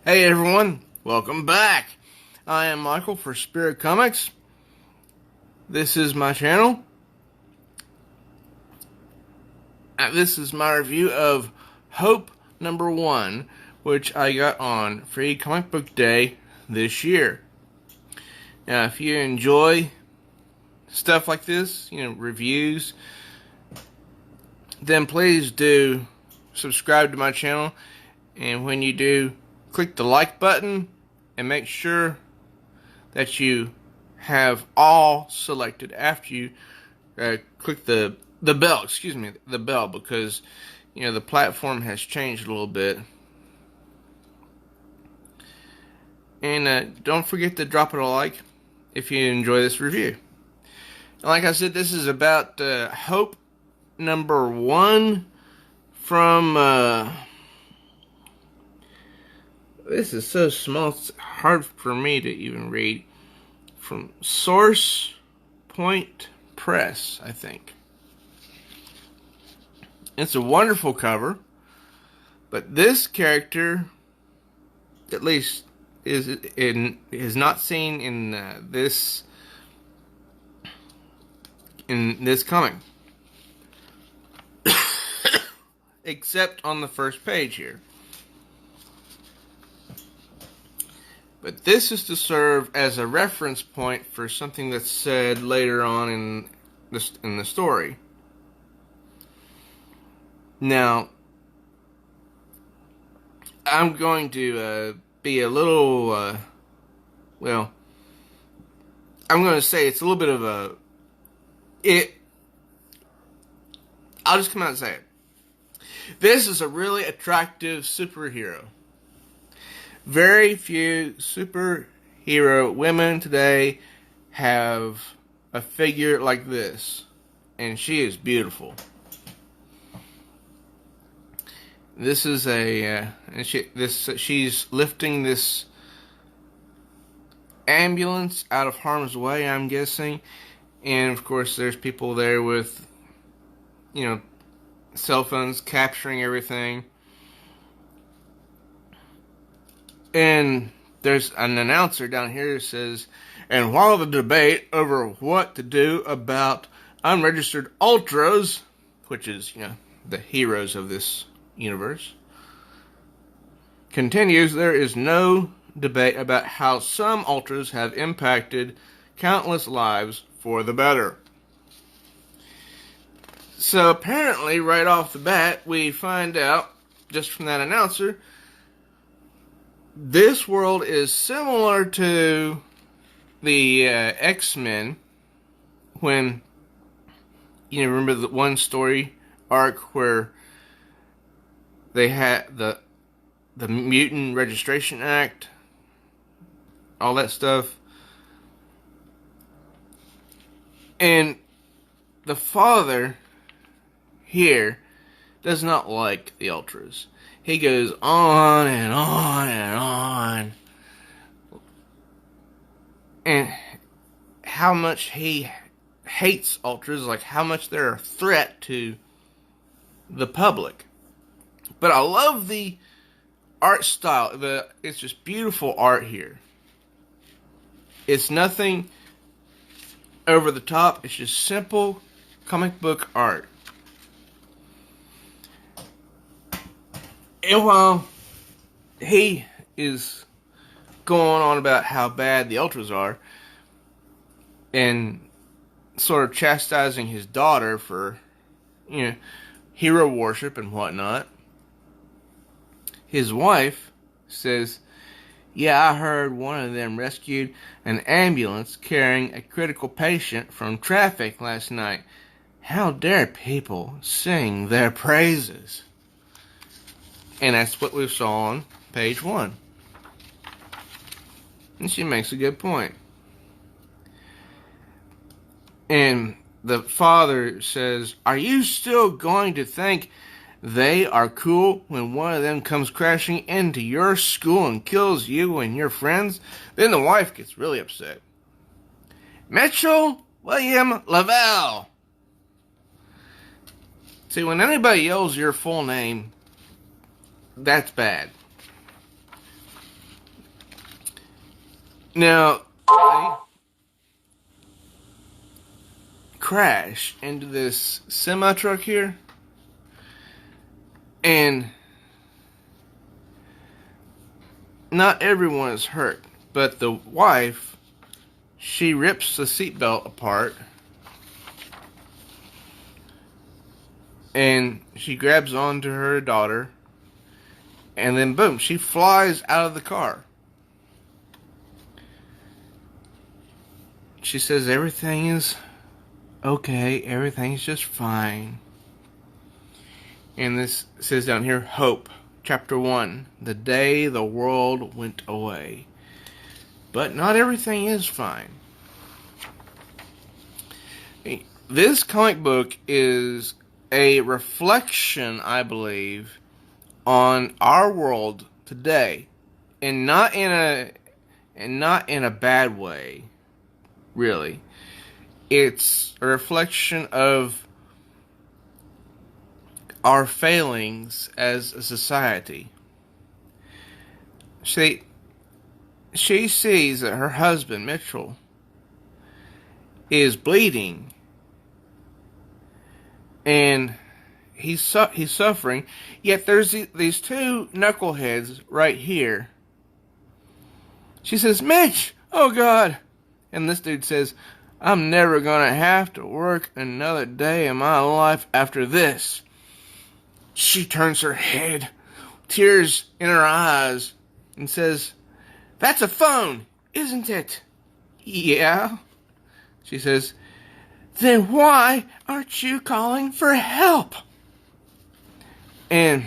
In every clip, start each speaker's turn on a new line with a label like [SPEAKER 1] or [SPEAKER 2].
[SPEAKER 1] Hey everyone, welcome back. I am Michael for Spirit Comics. This is my channel. This is my review of Hope #1, which I got on Free Comic Book Day this year. Now, if you enjoy stuff like this, reviews, then please do subscribe to my channel. And when you do, click the like button and make sure that you have all selected after you click the bell, the bell, because the platform has changed a little bit. And don't forget to drop it a like if you enjoy this review. And like I said, this is about Hope #1 from this is so small, it's hard for me to even read. From Source Point Press, I think. It's a wonderful cover, but this character, at least, is not seen in this comic, except on the first page here. But this is to serve as a reference point for something that's said later on in the story. Now, I'm going to be a little, I'm going to say it's a little bit of I'll just come out and say it. This is a really attractive superhero. Very few superhero women today have a figure like this, and she is beautiful. This is she's lifting this ambulance out of harm's way, I'm guessing, and of course there's people there with cell phones capturing everything. And there's an announcer down here that says, and while the debate over what to do about unregistered ultras, which is, the heroes of this universe, continues, there is no debate about how some ultras have impacted countless lives for the better. So apparently, right off the bat, we find out, just from that announcer, this world is similar to the X-Men, when, remember the one story arc where they had the Mutant Registration Act, all that stuff. And the father here does not like the Ultras. He goes on and on and on. And how much he hates Ultras, like how much they're a threat to the public. But I love the art style. It's just beautiful art here. It's nothing over the top. It's just simple comic book art. And while he is going on about how bad the Ultras are, and sort of chastising his daughter for, hero worship and whatnot, his wife says, yeah, I heard one of them rescued an ambulance carrying a critical patient from traffic last night. How dare people sing their praises? And that's what we saw on page 1. And she makes a good point. And the father says, are you still going to think they are cool when one of them comes crashing into your school and kills you and your friends? Then the wife gets really upset. Mitchell William Lavelle. See, when anybody yells your full name, that's bad. Now, they crash into this semi truck here, and not everyone is hurt, but the wife, she rips the seatbelt apart, and she grabs onto her daughter, and then boom, she flies out of the car. She says everything is okay, everything's just fine. And this says down here, Hope, chapter 1, the day the world went away. But not everything is fine. This comic book is a reflection, I believe, on our world today, and not in a bad way, really. It's a reflection of our failings as a society. She sees that her husband, Mitchell, is bleeding, and he's suffering, yet there's these two knuckleheads right here. She says, Mitch, oh God. And this dude says, I'm never gonna have to work another day in my life after this. She turns her head, tears in her eyes, and says, that's a phone, isn't it? Yeah. She says, then why aren't you calling for help? And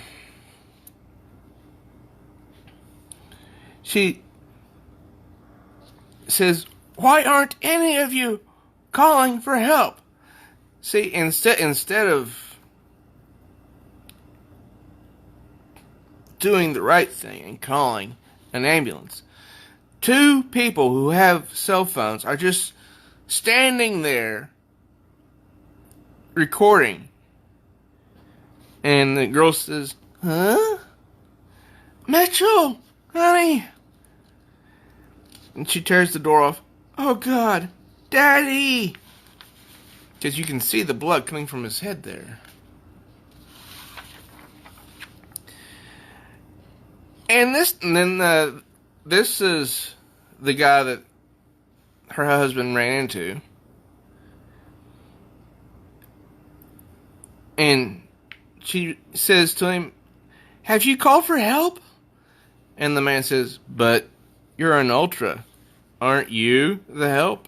[SPEAKER 1] she says, why aren't any of you calling for help? See, instead of doing the right thing and calling an ambulance, two people who have cell phones are just standing there recording. And the girl says, huh? Mitchell, honey. And she tears the door off. Oh God, Daddy. Because you can see the blood coming from his head there. And this is the guy that her husband ran into. And she says to him, have you called for help? And the man says, but you're an ultra. Aren't you the help?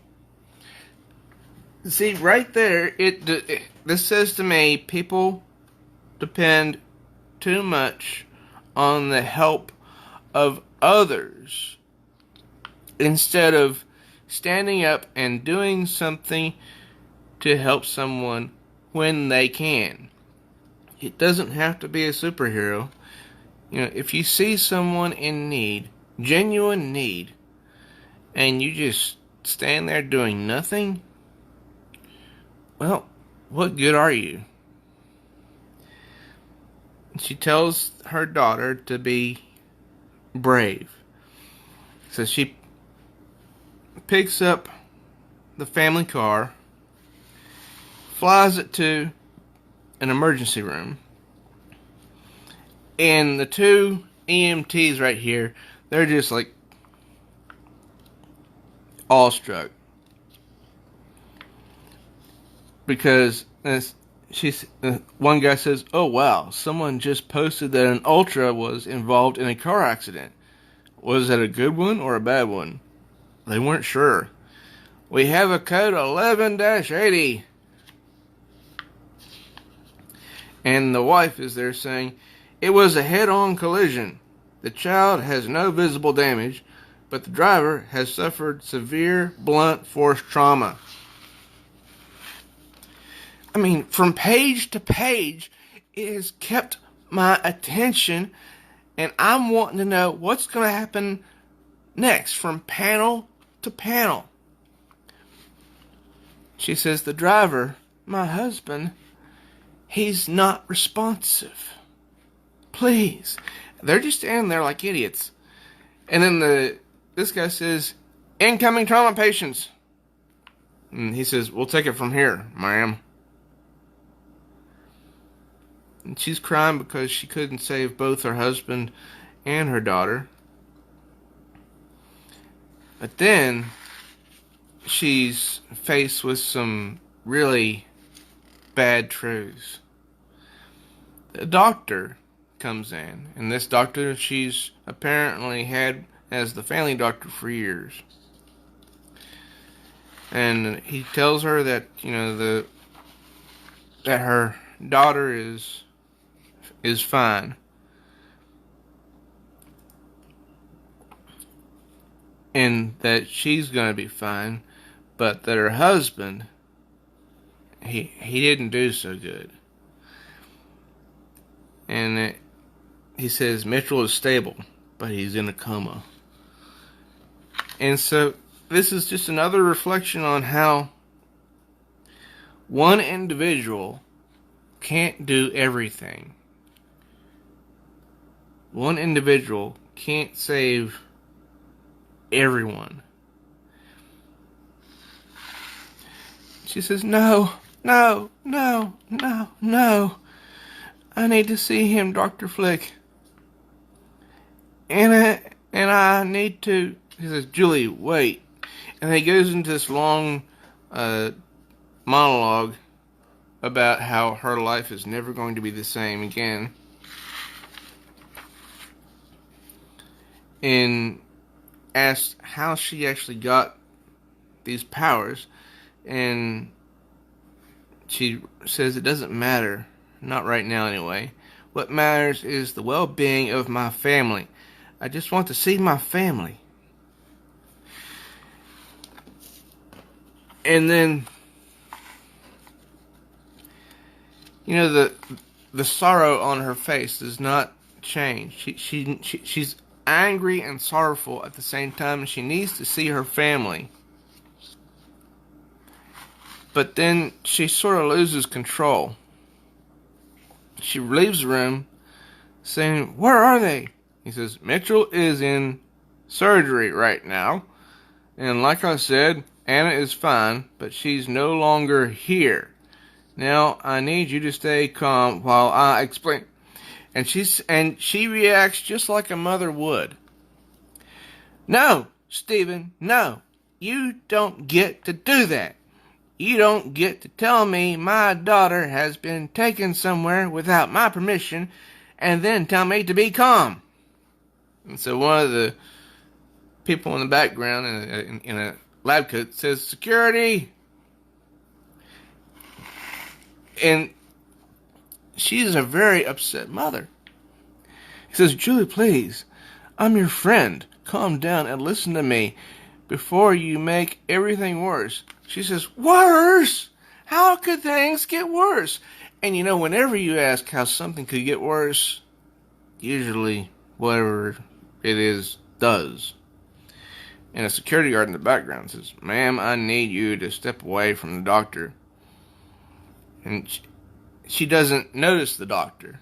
[SPEAKER 1] See, right there, this says to me, people depend too much on the help of others instead of standing up and doing something to help someone when they can. It doesn't have to be a superhero. You know, if you see someone in need, genuine need, and you just stand there doing nothing, well, what good are you? She tells her daughter to be brave. So she picks up the family car, flies it to an emergency room, and the two EMTs right here, they're just like awestruck. Because one guy says, oh wow, someone just posted that an ultra was involved in a car accident. Was that a good one or a bad one? They weren't sure. We have a code 11-80. And the wife is there saying, it was a head-on collision. The child has no visible damage, but the driver has suffered severe blunt force trauma. I mean, from page to page, it has kept my attention, and I'm wanting to know what's going to happen next from panel to panel. She says, the driver, my husband, he's not responsive. Please. They're just standing there like idiots. And then this guy says, Incoming trauma patients. And he says, we'll take it from here, ma'am. And she's crying because she couldn't save both her husband and her daughter. But then she's faced with some really bad truths. The doctor comes in, and this doctor she's apparently had as the family doctor for years. And he tells her that, that her daughter is fine. And that she's going to be fine, but that her husband, he didn't do so good. And he says Mitchell is stable, but he's in a coma. And so this is just another reflection on how one individual can't do everything. One individual can't save everyone. She says, no. I need to see him, Dr. Flick. And I need to... He says, Julie, wait. And he goes into this long monologue about how her life is never going to be the same again. And asked how she actually got these powers. And she says, it doesn't matter. Not right now, anyway. What matters is the well-being of my family. I just want to see my family. And then, the sorrow on her face does not change. She's angry and sorrowful at the same time, and she needs to see her family. But then she sort of loses control. She leaves the room saying, where are they? He says, Mitchell is in surgery right now. And like I said, Anna is fine, but she's no longer here. Now, I need you to stay calm while I explain. And she reacts just like a mother would. No, Stephen, no. You don't get to do that. You don't get to tell me my daughter has been taken somewhere without my permission and then tell me to be calm. And so one of the people in the background in a lab coat says, security. And she's a very upset mother. He says, Julie, please, I'm your friend. Calm down and listen to me before you make everything worse. She says, worse? How could things get worse? And whenever you ask how something could get worse, usually whatever it is does. And a security guard in the background says, ma'am, I need you to step away from the doctor. And she doesn't notice the doctor.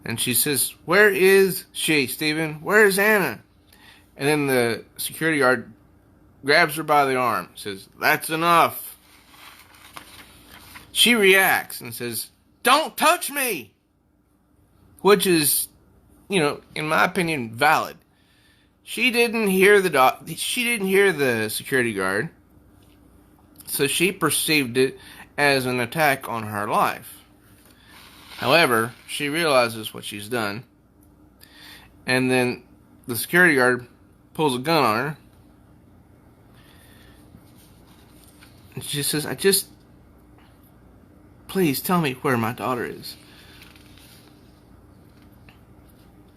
[SPEAKER 1] And she says, where is she, Stephen? Where is Anna? And then the security guard grabs her by the arm, says, that's enough. She reacts and says, don't touch me! Which is, in my opinion, valid. She didn't hear she didn't hear the security guard, so she perceived it as an attack on her life. However, she realizes what she's done, and then the security guard pulls a gun on her, and she says, please tell me where my daughter is.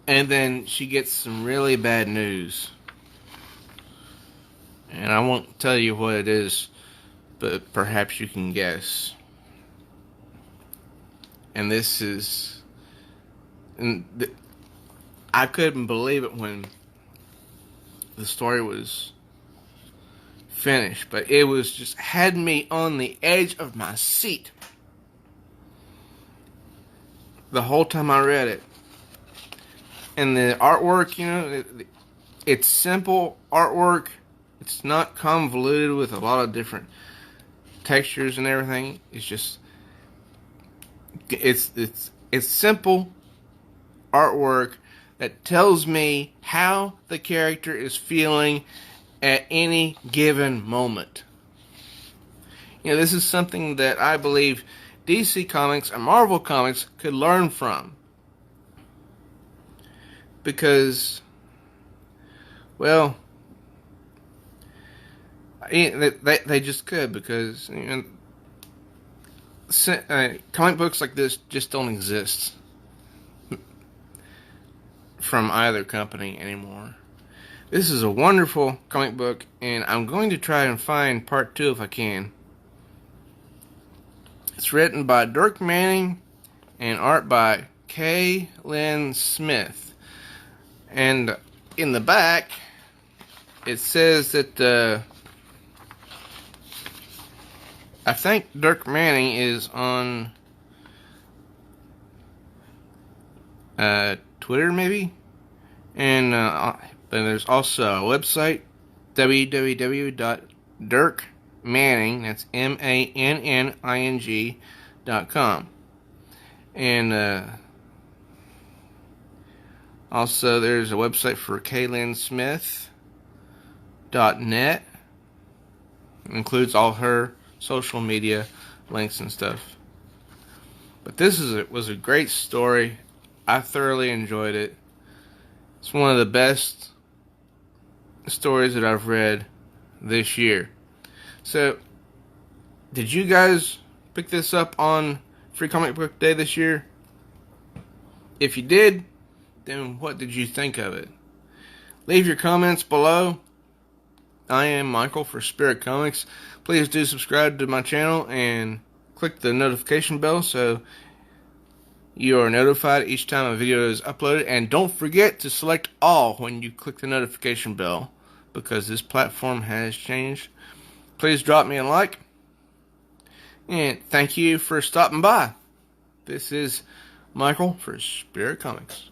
[SPEAKER 1] And then she gets some really bad news. And I won't tell you what it is, but perhaps you can guess. And this is... I couldn't believe it when the story was finished, but it was just had me on the edge of my seat the whole time I read it. And the artwork, It's simple artwork. It's not convoluted with a lot of different textures and everything. It's just it's simple artwork that tells me how the character is feeling at any given moment. You know, this is something that I believe DC Comics and Marvel Comics could learn from. Because, well, they just could, because, you know, comic books like this just don't exist from either company anymore. This is a wonderful comic book, and I'm going to try and find part 2 if I can. It's written by Dirk Manning and art by K. Lynn Smith. And in the back, it says that I think Dirk Manning is on Twitter, maybe? And but there's also a website, www.dirkmanning, that's MANNING.com. And also there's a website for KaylynnSmith.net. Includes all her social media links and stuff. But this was a great story. I thoroughly enjoyed it. It's one of the best stories that I've read this year. So, did you guys pick this up on Free Comic Book Day this year? If you did, then what did you think of it? Leave your comments below. I am Michael for Spirit Comics. Please do subscribe to my channel and click the notification bell so you are notified each time a video is uploaded. And don't forget to select all when you click the notification bell, because this platform has changed. Please drop me a like. And thank you for stopping by. This is Michael for Spirit Comics.